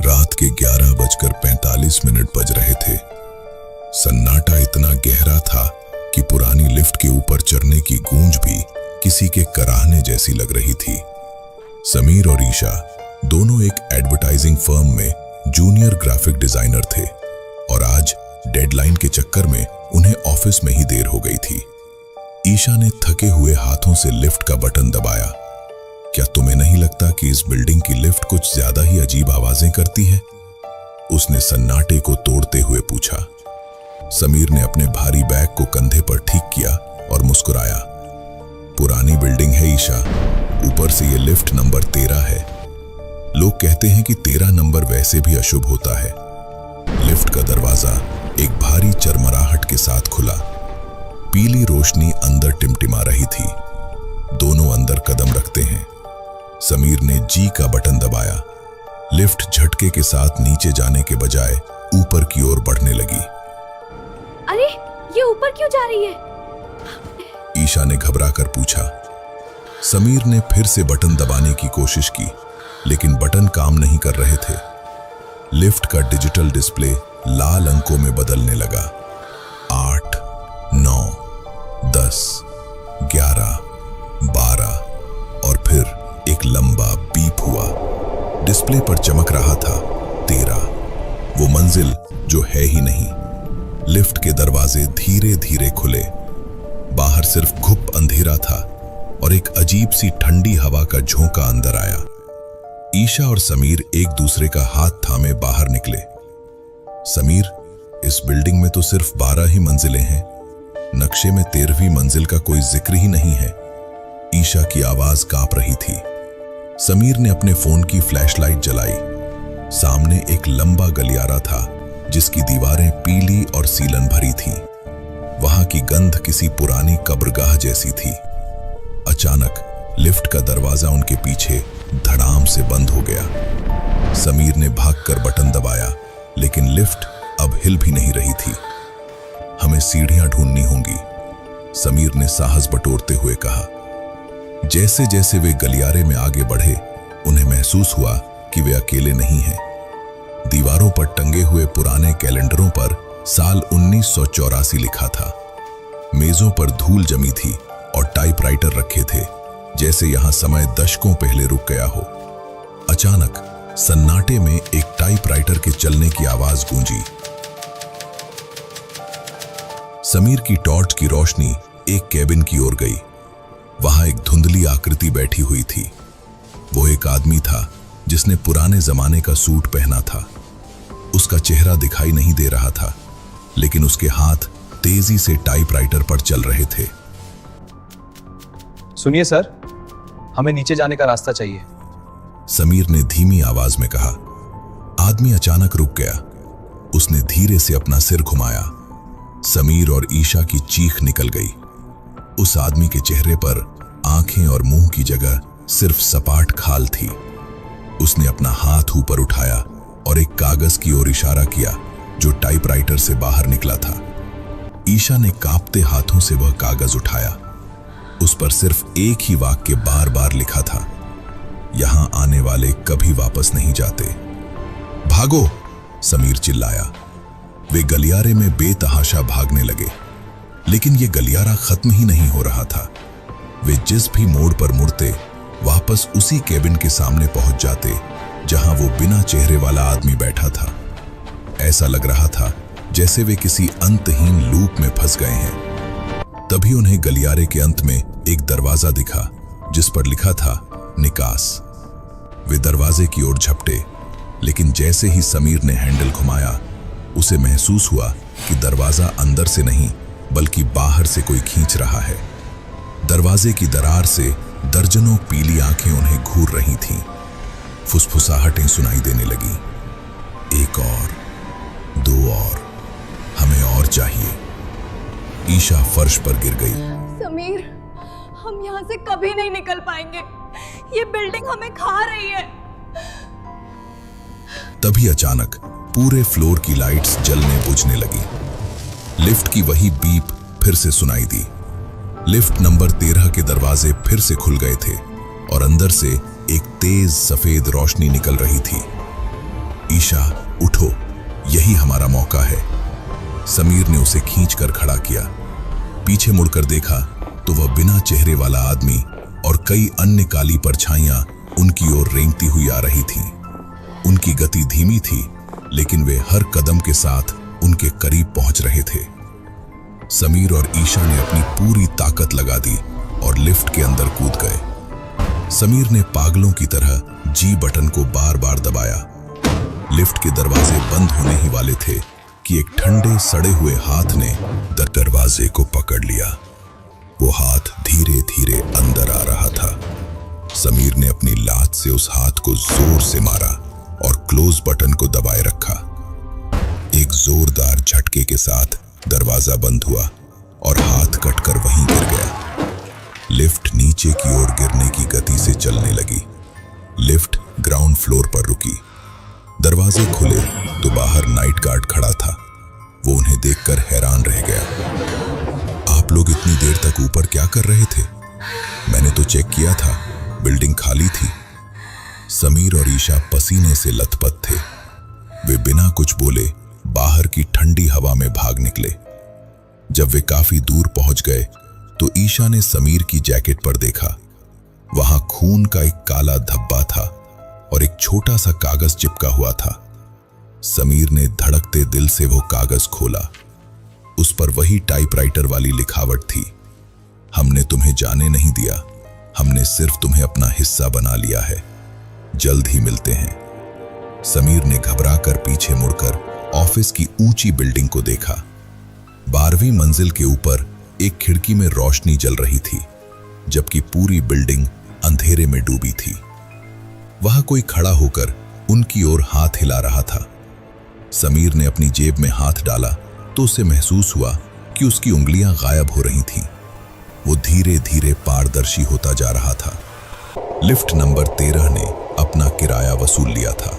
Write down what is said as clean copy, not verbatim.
रात के 11:45 बज रहे थे। सन्नाटा इतना गहरा था कि पुरानी लिफ्ट के ऊपर चढ़ने की गूंज भी किसी के कराहने जैसी लग रही थी। समीर और ईशा दोनों एक एडवर्टाइजिंग फर्म में जूनियर ग्राफिक डिजाइनर थे और आज डेडलाइन के चक्कर में उन्हें ऑफिस में ही देर हो गई थी। ईशा ने थके हुए हाथों से लिफ्ट का बटन दबाया। क्या तुम्हें नहीं लगता कि इस बिल्डिंग की लिफ्ट कुछ ज्यादा ही अजीब आवाजें करती है? उसने सन्नाटे को तोड़ते हुए पूछा। समीर ने अपने भारी बैग को कंधे पर ठीक किया और मुस्कुराया। पुरानी बिल्डिंग है ईशा, ऊपर से ये लिफ्ट नंबर 13 है। लोग कहते हैं कि 13 नंबर वैसे भी अशुभ होता है। लिफ्ट का दरवाजा एक भारी चरमराहट के साथ खुला। पीली रोशनी अंदर टिमटिमा रही थी। दोनों अंदर कदम रखते हैं। समीर ने जी का बटन दबाया। लिफ्ट झटके के साथ नीचे जाने के बजाय ऊपर की ओर बढ़ने लगी। अरे, ये ऊपर क्यों जा रही है? ईशा ने घबराकर पूछा। समीर ने फिर से बटन दबाने की कोशिश की, लेकिन बटन काम नहीं कर रहे थे। लिफ्ट का डिजिटल डिस्प्ले लाल अंकों में बदलने लगा। 8, 9, 10, 11, 12 और फिर एक लंबा बीप हुआ। डिस्प्ले पर चमक रहा था 13, वो मंजिल जो है ही नहीं। लिफ्ट के दरवाजे धीरे धीरे खुले। बाहर सिर्फ घुप अंधेरा था और एक अजीब सी ठंडी हवा का झोंका अंदर आया। ईशा और समीर एक दूसरे का हाथ थामे बाहर निकले। समीर, इस बिल्डिंग में तो सिर्फ 12 ही मंजिलें हैं। नक्शे में 13वीं मंजिल का कोई जिक्र ही नहीं है। ईशा की आवाज कांप रही थी। समीर ने अपने फोन की फ्लैशलाइट जलाई। सामने एक लंबा गलियारा था जिसकी दीवारें पीली और सीलन भरी थीं। वहां की गंध किसी पुरानी कब्रगाह जैसी थी। अचानक लिफ्ट का दरवाजा उनके पीछे धड़ाम से बंद हो गया। समीर ने भागकर बटन दबाया, लेकिन लिफ्ट अब हिल भी नहीं रही थी। हमें सीढ़ियां ढूंढनी होंगी, समीर ने साहस बटोरते हुए कहा। जैसे जैसे वे गलियारे में आगे बढ़े, उन्हें महसूस हुआ कि वे अकेले नहीं हैं। दीवारों पर टंगे हुए पुराने कैलेंडरों पर साल 1984 लिखा था। मेजों पर धूल जमी थी और टाइपराइटर रखे थे, जैसे यहां समय दशकों पहले रुक गया हो। अचानक सन्नाटे में एक टाइपराइटर के चलने की आवाज गूंजी। समीर की टॉर्च की रोशनी एक केबिन की ओर गई। वहां एक धुंधली आकृति बैठी हुई थी। वो एक आदमी था जिसने पुराने जमाने का सूट पहना था। उसका चेहरा दिखाई नहीं दे रहा था, लेकिन उसके हाथ तेजी से टाइपराइटर पर चल रहे थे। सुनिए सर, हमें नीचे जाने का रास्ता चाहिए, समीर ने धीमी आवाज में कहा। आदमी अचानक रुक गया। उसने धीरे से अपना सिर घुमाया। समीर और ईशा की चीख निकल गई। उस आदमी के चेहरे पर आंखें और मुंह की जगह सिर्फ सपाट खाल थी। उसने अपना हाथ ऊपर उठाया और एक कागज की ओर इशारा किया जो टाइपराइटर से बाहर निकला था। ईशा ने कांपते हाथों से वह कागज उठाया। उस पर सिर्फ एक ही वाक्य बार बार लिखा था, यहां आने वाले कभी वापस नहीं जाते। भागो, समीर चिल्लाया। वे गलियारे में बेतहाशा भागने लगे, लेकिन यह गलियारा खत्म ही नहीं हो रहा था। वे जिस भी मोड़ पर मुड़ते, वापस उसी केबिन के सामने पहुंच जाते जहां वो बिना चेहरे वाला आदमी बैठा था। ऐसा लग रहा था जैसे वे किसी अंतहीन लूप में फंस गए हैं। तभी उन्हें गलियारे के अंत में एक दरवाजा दिखा जिस पर लिखा था निकास। वे दरवाजे की ओर झपटे, लेकिन जैसे ही समीर ने हैंडल घुमाया, उसे महसूस हुआ कि दरवाजा अंदर से नहीं बल्कि बाहर से कोई खींच रहा है। दरवाजे की दरार से दर्जनों पीली आंखें उन्हें घूर रही थीं। फुसफुसाहटें सुनाई देने लगी। एक और, 2 और, हमें और चाहिए। ईशा फर्श पर गिर गई। समीर, हम यहाँ से कभी नहीं निकल पाएंगे। ये बिल्डिंग हमें खा रही है। तभी अचानक पूरे फ्लोर की लाइट्स जलने बुझने लगी। लिफ्ट की वही बीप फिर से सुनाई दी। लिफ्ट नंबर 13 के दरवाजे फिर से खुल गए थे और अंदर से एक तेज सफेद रोशनी निकल रही थी। ईशा उठो, यही हमारा मौका है। समीर ने उसे खींचकर खड़ा किया। पीछे मुड़कर देखा तो वह बिना चेहरे वाला आदमी और कई अन्य काली परछाइयां उनकी ओर रेंगती हुई आ रही थीं। उनकी गति धीमी थी, लेकिन वे हर कदम के साथ उनके करीब पहुंच रहे थे। समीर और ईशा ने अपनी पूरी ताकत लगा दी और लिफ्ट के अंदर कूद गए। समीर ने पागलों की तरह जी बटन को बार बार दबाया। लिफ्ट के दरवाजे बंद होने ही वाले थे कि एक ठंडे सड़े हुए हाथ ने दरवाजे को पकड़ लिया। वो हाथ धीरे धीरे अंदर आ रहा था। समीर ने अपनी लात से उस हाथ को जोर से मारा और क्लोज बटन को दबाए रखा। एक जोरदार झटके के साथ दरवाजा बंद हुआ और हाथ कटकर वहीं गिर गया। लिफ्ट नीचे की ओर गिरने की गति से चलने लगी। लिफ्ट ग्राउंड फ्लोर पर रुकी। दरवाजे खुले तो बाहर नाइट गार्ड खड़ा था। वो उन्हें देखकर हैरान रह गया। आप लोग इतनी देर तक ऊपर क्या कर रहे थे? मैंने तो चेक किया था, बिल्डिंग खाली थी। समीर और ईशा पसीने से लथपथ थे। वे बिना कुछ बोले बाहर की ठंडी हवा में भाग निकले। जब वे काफी दूर पहुंच गए तो ईशा ने समीर की जैकेट पर देखा। वहां खून का एक काला धब्बा था और एक छोटा सा कागज चिपका हुआ था। समीर ने धड़कते दिल से वो कागज खोला। उस पर वही टाइपराइटर वाली लिखावट थी। हमने तुम्हें जाने नहीं दिया, हमने सिर्फ तुम्हें अपना हिस्सा बना लिया है। जल्द ही मिलते हैं। समीर ने घबराकर पीछे मुड़कर ऑफिस की ऊंची बिल्डिंग को देखा। 12वीं मंजिल के ऊपर एक खिड़की में रोशनी जल रही थी, जबकि पूरी बिल्डिंग अंधेरे में डूबी थी। वहां कोई खड़ा होकर उनकी ओर हाथ हिला रहा था। समीर ने अपनी जेब में हाथ डाला तो उसे महसूस हुआ कि उसकी उंगलियां गायब हो रही थीं। वो धीरे धीरे पारदर्शी होता जा रहा था। लिफ्ट नंबर 13 ने अपना किराया वसूल लिया था।